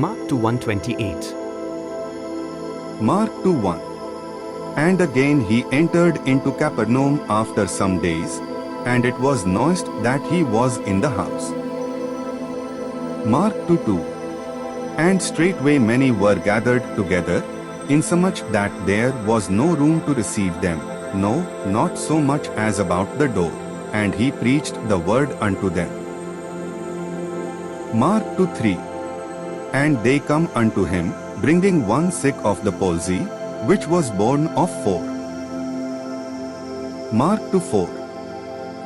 Mark 2:128. Mark 2:1. And again he entered into Capernaum after some days, and it was noised that he was in the house. Mark 2:2. And straightway many were gathered together, insomuch that there was no room to receive them, no, not so much as about the door, and he preached the word unto them. Mark 2:3. And they come unto him, bringing one sick of the palsy, which was born of 4. Mark 2:4.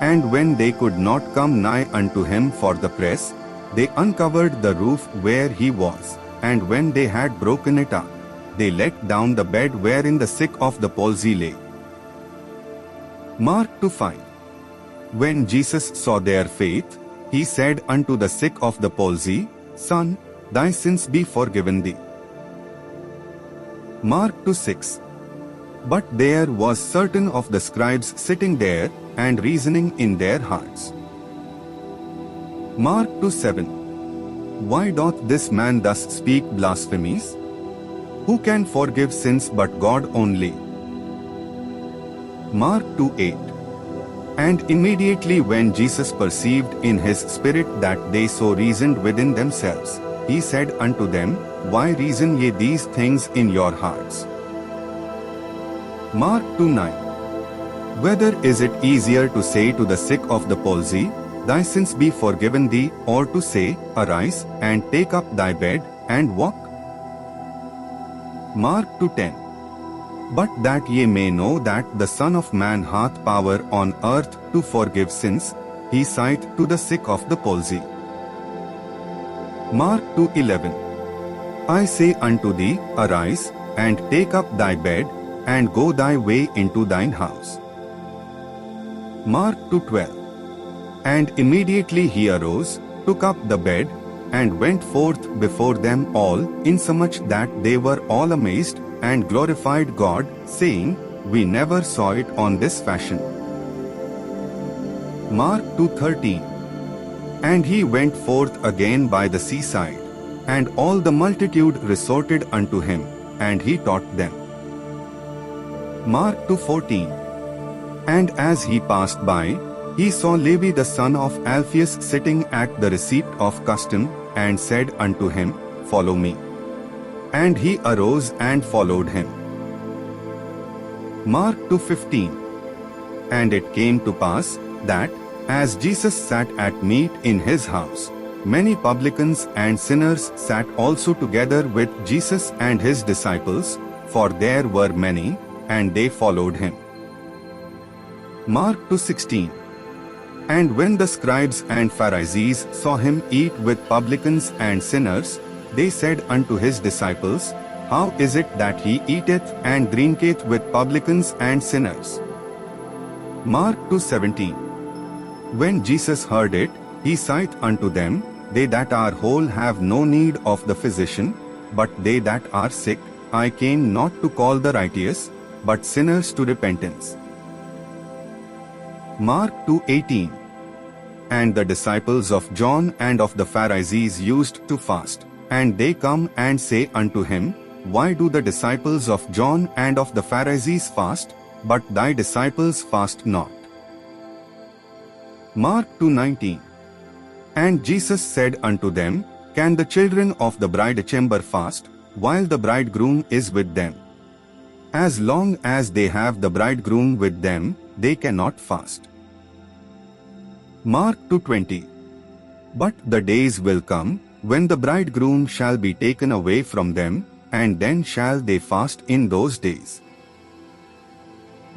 And when they could not come nigh unto him for the press, they uncovered the roof where he was, and when they had broken it up, they let down the bed wherein the sick of the palsy lay. Mark 2:5. When Jesus saw their faith, he said unto the sick of the palsy, Son, thy sins be forgiven thee. Mark 2:6. But there was certain of the scribes sitting there, and reasoning in their hearts. Mark 2:7. Why doth this man thus speak blasphemies? Who can forgive sins but God only? Mark 2:8. And immediately when Jesus perceived in his spirit that they so reasoned within themselves, he said unto them, Why reason ye these things in your hearts? Mark 2:9. Whether is it easier to say to the sick of the palsy, Thy sins be forgiven thee, or to say, Arise, and take up thy bed, and walk? Mark 2:10. But that ye may know that the Son of Man hath power on earth to forgive sins, he saith to the sick of the palsy. Mark 2:11. I say unto thee, Arise, and take up thy bed, and go thy way into thine house. Mark 2:12. And immediately he arose, took up the bed, and went forth before them all, insomuch that they were all amazed, and glorified God, saying, We never saw it on this fashion. Mark 2:13. And he went forth again by the seaside, and all the multitude resorted unto him, and he taught them. Mark 2:14. And as he passed by, he saw Levi the son of Alphaeus sitting at the receipt of custom, and said unto him, Follow me. And he arose and followed him. Mark 2:15. And it came to pass that, as Jesus sat at meat in his house, many publicans and sinners sat also together with Jesus and his disciples, for there were many, and they followed him. Mark 2:16. And when the scribes and Pharisees saw him eat with publicans and sinners, they said unto his disciples, How is it that he eateth and drinketh with publicans and sinners? Mark 2:17. When Jesus heard it, he saith unto them, They that are whole have no need of the physician, but they that are sick, I came not to call the righteous, but sinners to repentance. Mark 2:18. And the disciples of John and of the Pharisees used to fast, and they come and say unto him, Why do the disciples of John and of the Pharisees fast, but thy disciples fast not? Mark 2:19. And Jesus said unto them, Can the children of the bridechamber fast, while the bridegroom is with them? As long as they have the bridegroom with them, they cannot fast. Mark 2:20. But the days will come, when the bridegroom shall be taken away from them, and then shall they fast in those days.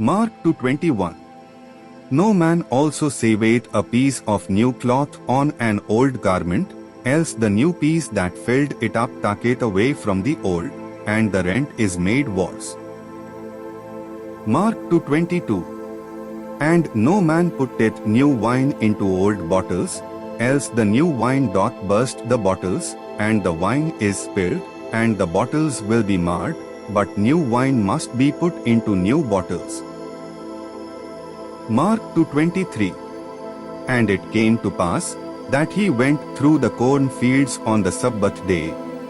Mark 2:21. No man also saveth a piece of new cloth on an old garment, else the new piece that filled it up taketh away from the old, and the rent is made worse. Mark 2:22. And no man putteth new wine into old bottles, else the new wine doth burst the bottles, and the wine is spilled, and the bottles will be marred, but new wine must be put into new bottles. Mark 2:23. And it came to pass, that he went through the cornfields on the Sabbath day,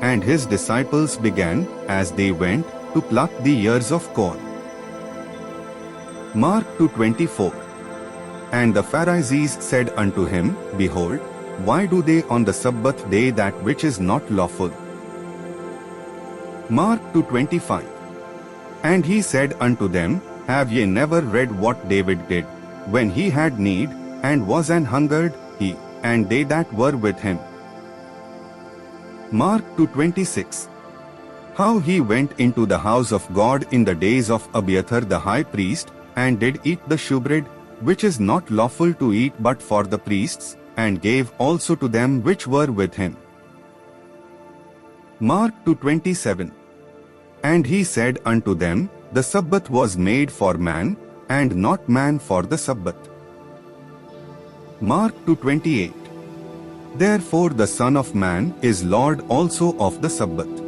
and his disciples began, as they went, to pluck the ears of corn. Mark 2:24. And the Pharisees said unto him, Behold, why do they on the Sabbath day that which is not lawful? Mark 2:25. And he said unto them, Have ye never read what David did, when he had need, and was an hungered, he, and they that were with him? Mark 2:26. How he went into the house of God in the days of Abiathar the high priest, and did eat the shewbread, which is not lawful to eat but for the priests, and gave also to them which were with him. Mark 2:27. And he said unto them, The Sabbath was made for man, and not man for the Sabbath. Mark 2:28. Therefore the Son of Man is Lord also of the Sabbath.